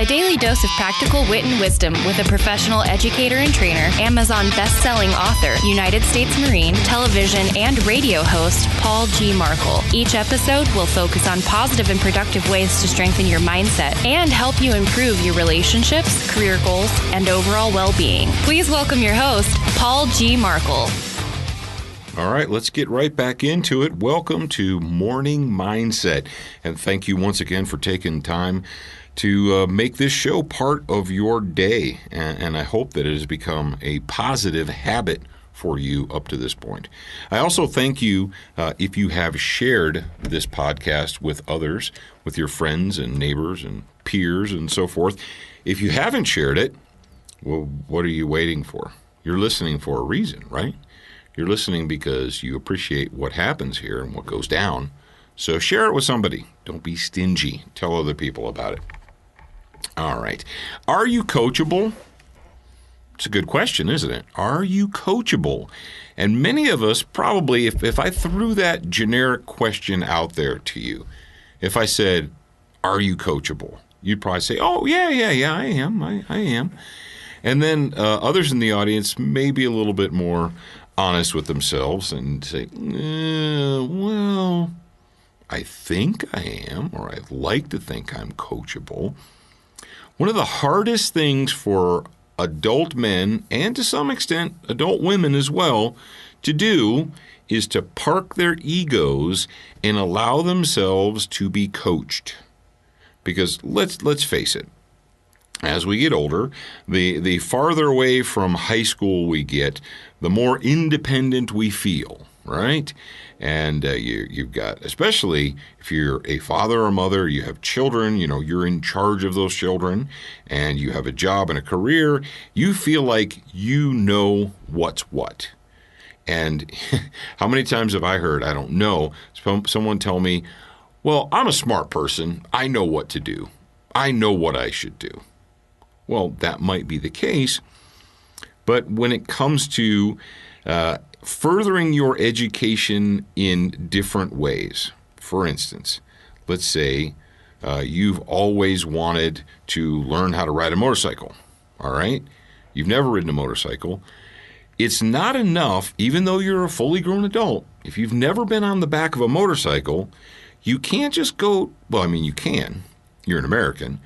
daily dose of practical wit and wisdom with a professional educator and trainer, Amazon best-selling author, United States Marine, television and radio host, Paul G. Markle. Each episode will focus on positive and productive ways to strengthen your mindset and help you improve your relationships, career goals, and overall well-being. Please welcome your host, Paul G. Markle. All right, let's get right back into it. Welcome to Morning Mindset, and thank you once again for taking time to make this show part of your day, and I hope that it has become a positive habit for you up to this point. I also thank you if you have shared this podcast with others, with your friends and neighbors and peers and so forth. If you haven't shared it, well, what are you waiting for? You're listening for a reason, right? You're listening because you appreciate what happens here and what goes down. So share it with somebody. Don't be stingy. Tell other people about it. All right. Are you coachable? It's a good question, isn't it? Are you coachable? And many of us probably, if I threw that generic question out there to you, if I said, are you coachable? You'd probably say, oh, yeah, I am. I am. And then others in the audience may be a little bit more honest with themselves and say, well, I think I am, or I'd like to think I'm coachable. One of the hardest things for adult men, and to some extent adult women as well, to do is to park their egos and allow themselves to be coached. Because let's face it, as we get older, the farther away from high school we get, the more independent we feel, right? And you've got, especially if you're a father or mother, you have children, you're in charge of those children, and you have a job and a career, you feel like you know what's what. And how many times have I heard, I don't know, someone tell me, well, I'm a smart person. I know what to do. I know what I should do. Well, that might be the case, but when it comes to furthering your education in different ways, for instance, let's say you've always wanted to learn how to ride a motorcycle, all right? You've never ridden a motorcycle. It's not enough, even though you're a fully grown adult, if you've never been on the back of a motorcycle, you can't just go, well, I mean, you can. You're an American.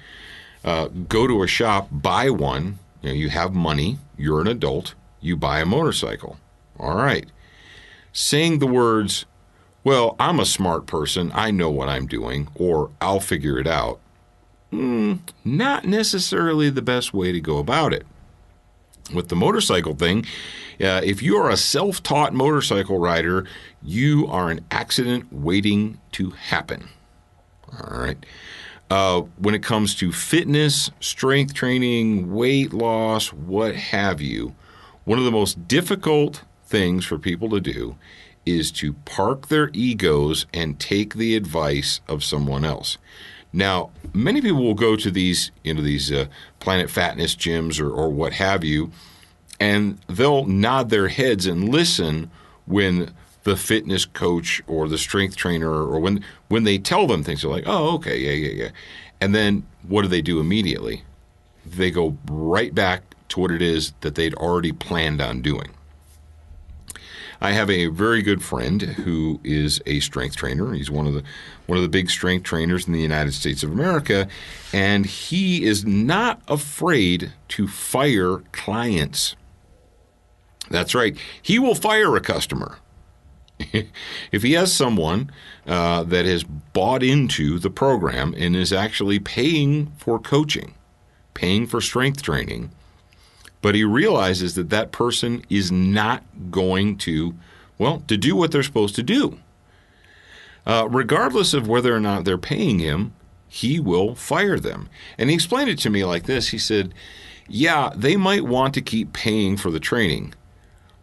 Go to a shop, buy one, you have money, you're an adult, you buy a motorcycle. All right. Saying the words, well, I'm a smart person, I know what I'm doing, or I'll figure it out, not necessarily the best way to go about it. With the motorcycle thing, if you are a self-taught motorcycle rider, you are an accident waiting to happen. All right. When it comes to fitness, strength training, weight loss, what have you, one of the most difficult things for people to do is to park their egos and take the advice of someone else. Now, many people will go to these Planet Fatness gyms or what have you, and they'll nod their heads and listen when the fitness coach or the strength trainer, or when they tell them things, they're like, oh, okay, yeah. And then what do they do immediately? They go right back to what it is that they'd already planned on doing. I have a very good friend who is a strength trainer. He's one of the big strength trainers in the United States of America, and he is not afraid to fire clients. That's right. He will fire a customer. If he has someone that has bought into the program and is actually paying for coaching, paying for strength training, but he realizes that that person is not going to do what they're supposed to do. Regardless of whether or not they're paying him, he will fire them. And he explained it to me like this. He said, yeah, they might want to keep paying for the training,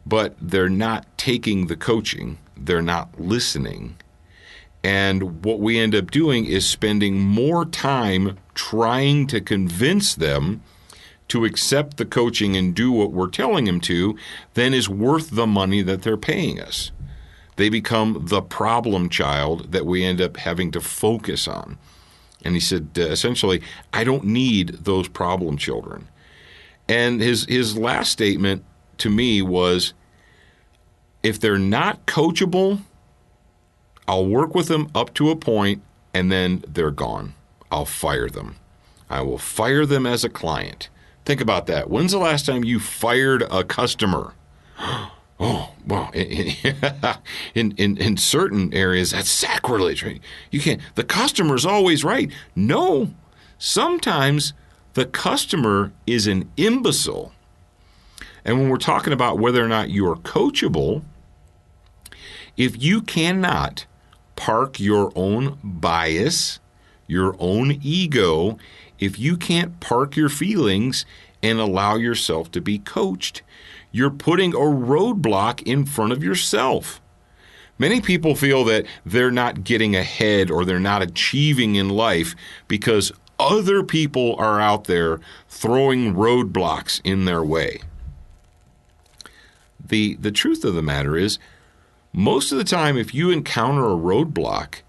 but they're not taking the coaching. They're not listening. And what we end up doing is spending more time trying to convince them to accept the coaching and do what we're telling them to than is worth the money that they're paying us. They become the problem child that we end up having to focus on. And he said, essentially, I don't need those problem children. And his last statement to me was, if they're not coachable, I'll work with them up to a point, and then they're gone. I'll fire them. I will fire them as a client. Think about that. When's the last time you fired a customer? Oh, well, in certain areas, that's sacrilege. Right? You can't. The customer's always right. No, sometimes the customer is an imbecile. And when we're talking about whether or not you're coachable, if you cannot park your own bias, your own ego, if you can't park your feelings and allow yourself to be coached, you're putting a roadblock in front of yourself. Many people feel that they're not getting ahead or they're not achieving in life because other people are out there throwing roadblocks in their way. The truth of the matter is, most of the time, if you encounter a roadblock,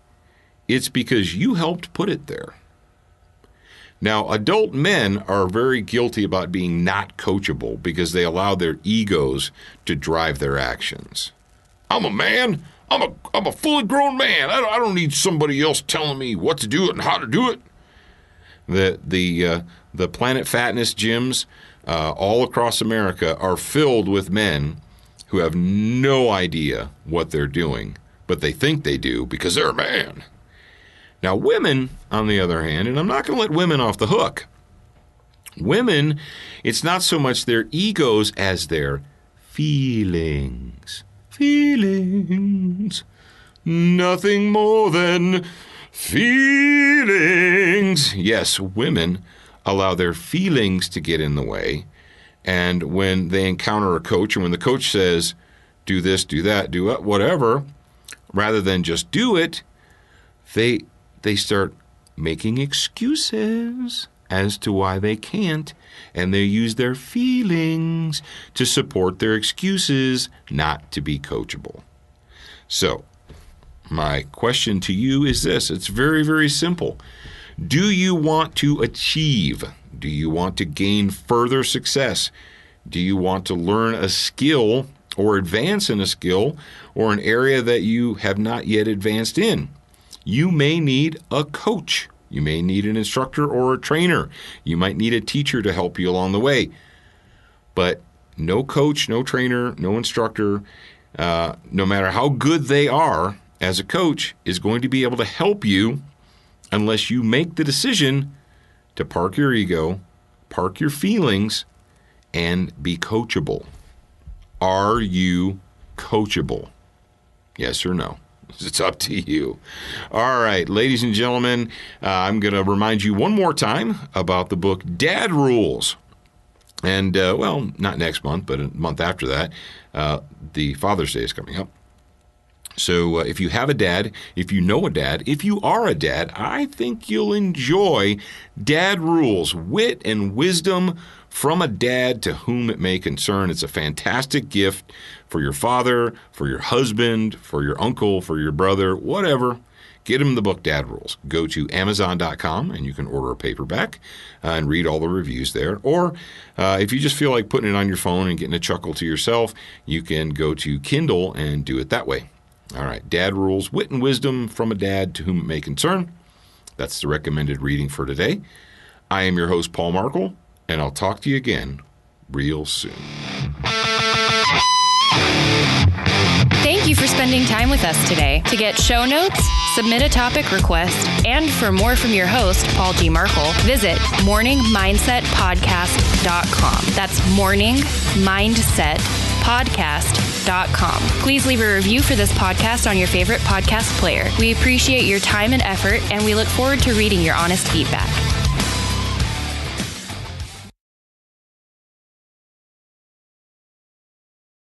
it's because you helped put it there. Now, adult men are very guilty about being not coachable because they allow their egos to drive their actions. I'm a man. I'm a fully grown man. I don't need somebody else telling me what to do and how to do it. The Planet Fatness gyms all across America are filled with men who have no idea what they're doing, but they think they do because they're a man. Now, women, on the other hand, and I'm not going to let women off the hook. Women, it's not so much their egos as their feelings. Feelings. Nothing more than feelings. Yes, women allow their feelings to get in the way. And when they encounter a coach, and when the coach says, do this, do that, do whatever, rather than just do it, they start making excuses as to why they can't, and they use their feelings to support their excuses not to be coachable. So, my question to you is this. It's very, very simple. Do you want to achieve? Do you want to gain further success? Do you want to learn a skill or advance in a skill or an area that you have not yet advanced in? You may need a coach. You may need an instructor or a trainer. You might need a teacher to help you along the way. But no coach, no trainer, no instructor, no matter how good they are as a coach, is going to be able to help you unless you make the decision to park your ego, park your feelings, and be coachable. Are you coachable? Yes or no? It's up to you. All right, ladies and gentlemen, I'm going to remind you one more time about the book Dad Rules. And, well, not next month, but a month after that, the Father's Day is coming up. So if you have a dad, if you know a dad, if you are a dad, I think you'll enjoy Dad Rules, Wit and Wisdom from a Dad to Whom It May Concern. It's a fantastic gift for your father, for your husband, for your uncle, for your brother, whatever. Get him the book Dad Rules. Go to Amazon.com and you can order a paperback and read all the reviews there. Or if you just feel like putting it on your phone and getting a chuckle to yourself, you can go to Kindle and do it that way. All right, Dad Rules, Wit and Wisdom from a Dad to Whom It May Concern. That's the recommended reading for today. I am your host, Paul Markle, and I'll talk to you again real soon. Thank you for spending time with us today. To get show notes, submit a topic request, and for more from your host, Paul G. Markle, visit morningmindsetpodcast.com. That's morningmindsetpodcast.com. Please leave a review for this podcast on your favorite podcast player. We appreciate your time and effort, and we look forward to reading your honest feedback.